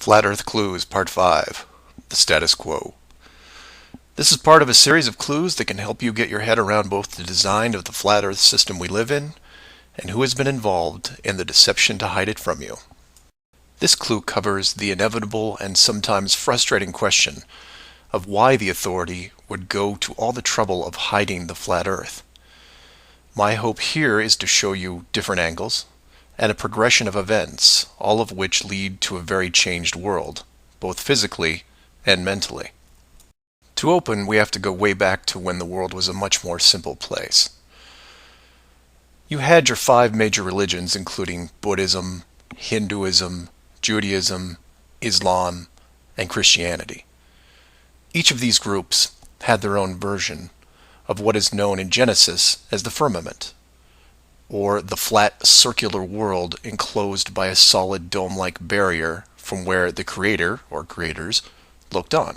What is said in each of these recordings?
Flat Earth Clues, Part 5, The Status Quo. This is part of a series of clues that can help you get your head around both the design of the flat Earth system we live in and who has been involved in the deception to hide it from you. This clue covers the inevitable and sometimes frustrating question of why the authority would go to all the trouble of hiding the flat Earth. My hope here is to show you different angles and a progression of events, all of which lead to a very changed world, both physically and mentally. To open, we have to go way back to when the world was a much more simple place. You had your 5 major religions, including Buddhism, Hinduism, Judaism, Islam, and Christianity. Each of these groups had their own version of what is known in Genesis as the firmament, or the flat circular world enclosed by a solid dome-like barrier from where the creator, or creators, looked on.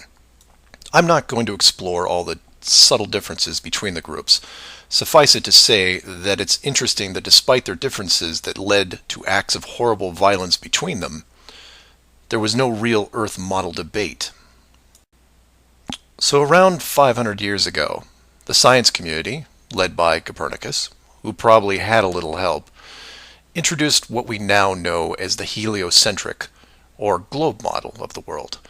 I'm not going to explore all the subtle differences between the groups. Suffice it to say that it's interesting that despite their differences that led to acts of horrible violence between them, there was no real Earth model debate. So around 500 years ago, the science community, led by Copernicus, who probably had a little help, introduced what we now know as the heliocentric, or globe model of the world,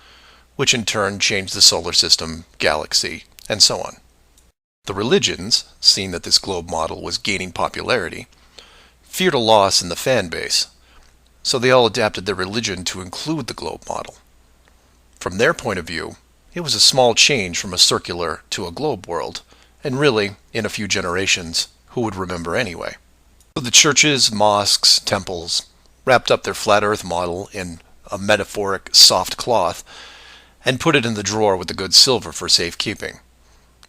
which in turn changed the solar system, galaxy, and so on. The religions, seeing that this globe model was gaining popularity, feared a loss in the fan base, so they all adapted their religion to include the globe model. From their point of view, it was a small change from a circular to a globe world, and really, in a few generations, who would remember anyway? So the churches, mosques, temples wrapped up their flat earth model in a metaphoric soft cloth and put it in the drawer with the good silver for safekeeping.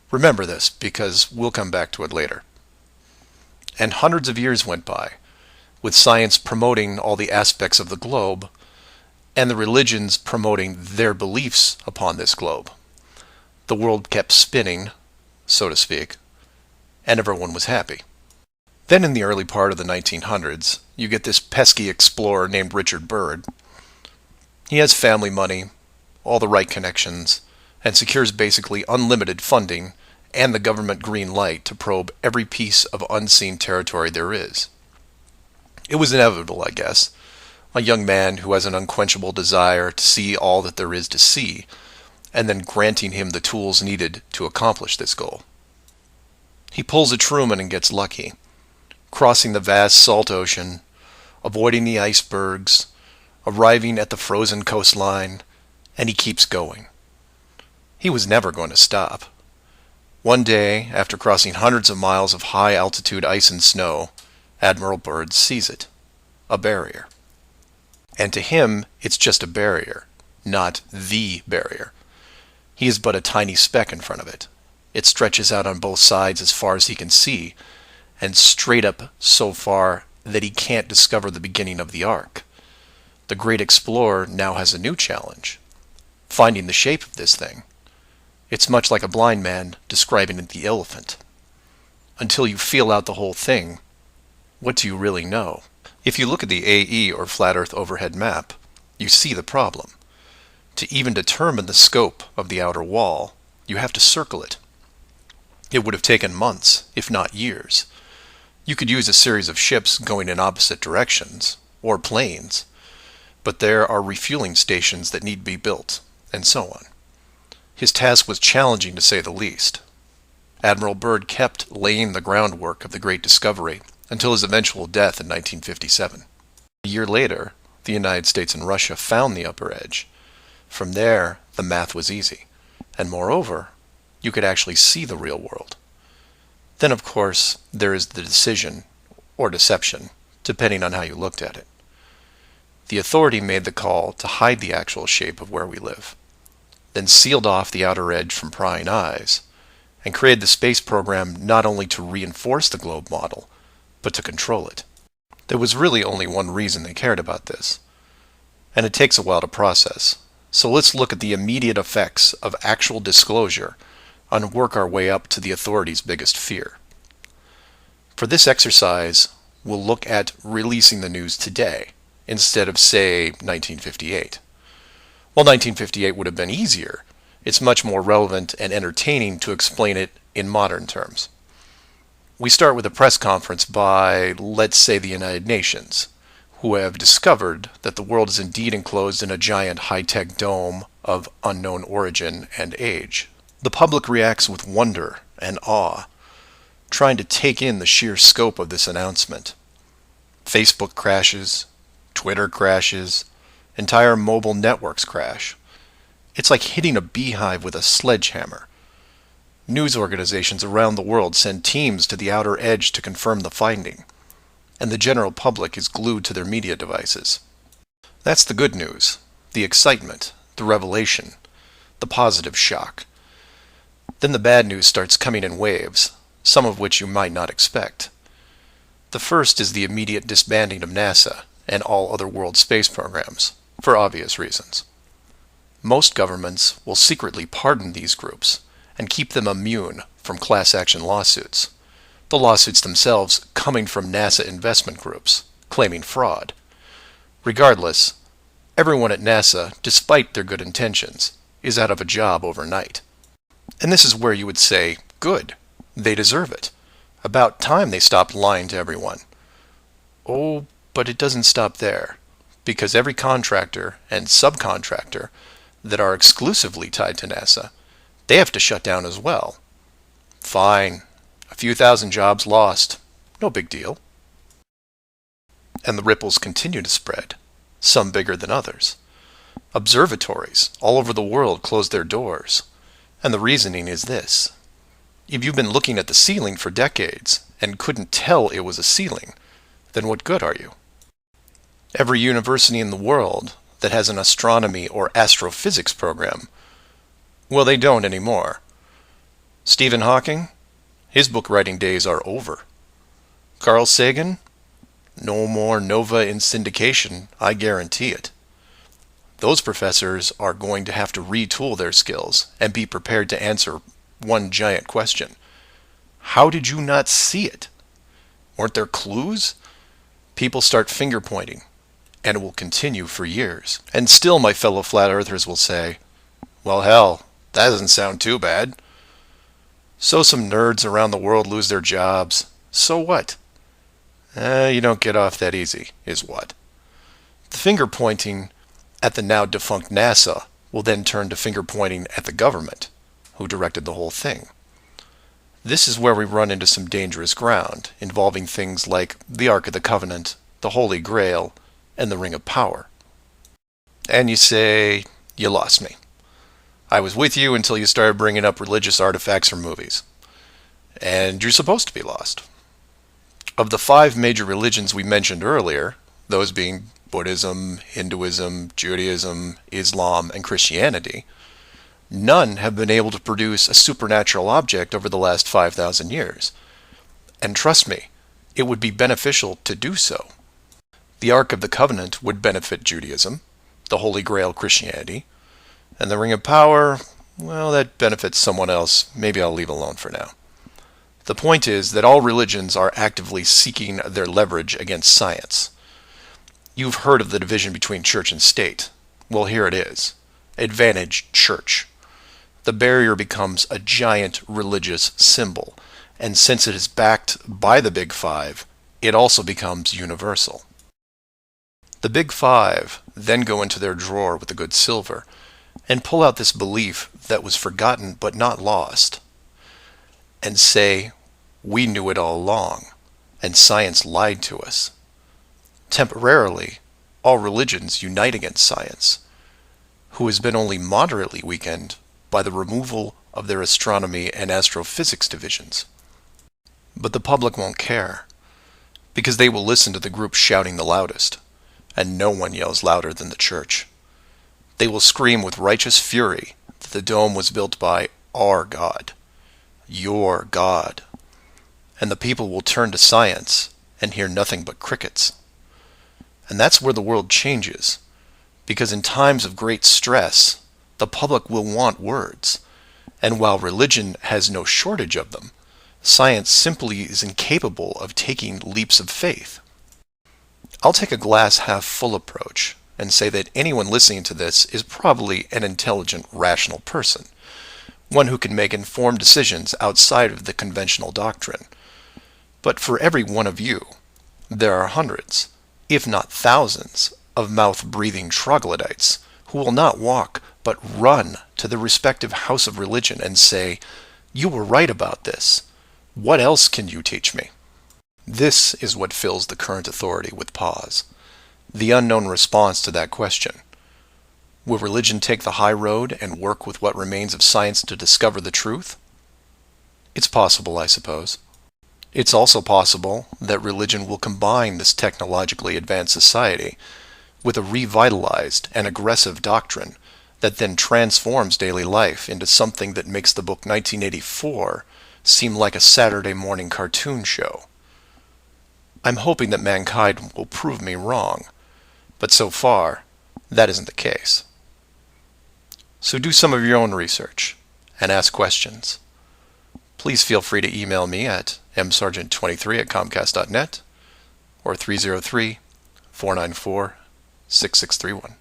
Remember this, because we'll come back to it later. And hundreds of years went by, with science promoting all the aspects of the globe, and the religions promoting their beliefs upon this globe. The world kept spinning, so to speak, and everyone was happy. Then in the early part of the 1900s, you get this pesky explorer named Richard Byrd. He has family money, all the right connections, and secures basically unlimited funding and the government green light to probe every piece of unseen territory there is. It was inevitable, I guess. A young man who has an unquenchable desire to see all that there is to see, and then granting him the tools needed to accomplish this goal. He pulls a Truman and gets lucky, crossing the vast salt ocean, avoiding the icebergs, arriving at the frozen coastline, and he keeps going. He was never going to stop. One day, after crossing hundreds of miles of high-altitude ice and snow, Admiral Byrd sees it, a barrier. And to him, it's just a barrier, not the barrier. He is but a tiny speck in front of it. It stretches out on both sides as far as he can see, and straight up so far that he can't discover the beginning of the arc. The great explorer now has a new challenge, finding the shape of this thing. It's much like a blind man describing the elephant. Until you feel out the whole thing, what do you really know? If you look at the AE, or Flat Earth Overhead Map, you see the problem. To even determine the scope of the outer wall, you have to circle it. It would have taken months, if not years. You could use a series of ships going in opposite directions, or planes, but there are refueling stations that need to be built, and so on. His task was challenging to say the least. Admiral Byrd kept laying the groundwork of the great discovery until his eventual death in 1957. A year later, the United States and Russia found the upper edge. From there, the math was easy, and moreover, you could actually see the real world. Then, of course, there is the decision, or deception, depending on how you looked at it. The authority made the call to hide the actual shape of where we live, then sealed off the outer edge from prying eyes, and created the space program not only to reinforce the globe model, but to control it. There was really only one reason they cared about this, and it takes a while to process. So let's look at the immediate effects of actual disclosure and work our way up to the authorities' biggest fear. For this exercise, we'll look at releasing the news today, instead of, say, 1958. While 1958 would have been easier, it's much more relevant and entertaining to explain it in modern terms. We start with a press conference by, let's say, the United Nations, who have discovered that the world is indeed enclosed in a giant high-tech dome of unknown origin and age. The public reacts with wonder and awe, trying to take in the sheer scope of this announcement. Facebook crashes, Twitter crashes, entire mobile networks crash. It's like hitting a beehive with a sledgehammer. News organizations around the world send teams to the outer edge to confirm the finding, and the general public is glued to their media devices. That's the good news, the excitement, the revelation, the positive shock. Then the bad news starts coming in waves, some of which you might not expect. The first is the immediate disbanding of NASA and all other world space programs, for obvious reasons. Most governments will secretly pardon these groups and keep them immune from class action lawsuits, the lawsuits themselves coming from NASA investment groups, claiming fraud. Regardless, everyone at NASA, despite their good intentions, is out of a job overnight. And this is where you would say, good, they deserve it. About time they stopped lying to everyone. Oh, but it doesn't stop there, because every contractor and subcontractor that are exclusively tied to NASA, they have to shut down as well. Fine, a few thousand jobs lost, no big deal. And the ripples continue to spread, some bigger than others. Observatories all over the world closed their doors, and the reasoning is this. If you've been looking at the ceiling for decades and couldn't tell it was a ceiling, then what good are you? Every university in the world that has an astronomy or astrophysics program, well, they don't anymore. Stephen Hawking, his book writing days are over. Carl Sagan, no more Nova in syndication, I guarantee it. Those professors are going to have to retool their skills and be prepared to answer one giant question. How did you not see it? Weren't there clues? People start finger pointing, and it will continue for years. And still my fellow flat earthers will say, well, hell, that doesn't sound too bad. So some nerds around the world lose their jobs. So what? You don't get off that easy, is what. The finger pointing at the now defunct NASA will then turn to finger pointing at the government, who directed the whole thing. This is where we run into some dangerous ground, involving things like the Ark of the Covenant, the Holy Grail, and the Ring of Power. And you say, you lost me. I was with you until you started bringing up religious artifacts from movies. And you're supposed to be lost. Of the 5 major religions we mentioned earlier, those being Buddhism, Hinduism, Judaism, Islam, and Christianity, none have been able to produce a supernatural object over the last 5,000 years. And trust me, it would be beneficial to do so. The Ark of the Covenant would benefit Judaism, the Holy Grail Christianity, and the Ring of Power, well, that benefits someone else. Maybe I'll leave alone for now. The point is that all religions are actively seeking their leverage against science. You've heard of the division between church and state. Well, here it is. Advantage church. The barrier becomes a giant religious symbol, and since it is backed by the Big Five, it also becomes universal. The Big Five then go into their drawer with the good silver and pull out this belief that was forgotten but not lost, and say, we knew it all along, and science lied to us. Temporarily, all religions unite against science, who has been only moderately weakened by the removal of their astronomy and astrophysics divisions. But the public won't care, because they will listen to the group shouting the loudest, and no one yells louder than the church. They will scream with righteous fury that the dome was built by our God, your God, and the people will turn to science and hear nothing but crickets. And that's where the world changes, because in times of great stress, the public will want words, and while religion has no shortage of them, science simply is incapable of taking leaps of faith. I'll take a glass half full approach and say that anyone listening to this is probably an intelligent, rational person, one who can make informed decisions outside of the conventional doctrine. But for every one of you, there are hundreds, if not thousands, of mouth-breathing troglodytes who will not walk but run to the respective house of religion and say, "You were right about this. What else can you teach me?" This is what fills the current authority with pause. The unknown response to that question. Will religion take the high road and work with what remains of science to discover the truth? It's possible, I suppose. It's also possible that religion will combine this technologically advanced society with a revitalized and aggressive doctrine that then transforms daily life into something that makes the book 1984 seem like a Saturday morning cartoon show. I'm hoping that mankind will prove me wrong, but so far, that isn't the case. So do some of your own research and ask questions. Please feel free to email me at msargent23@comcast.net or 303-494-6631.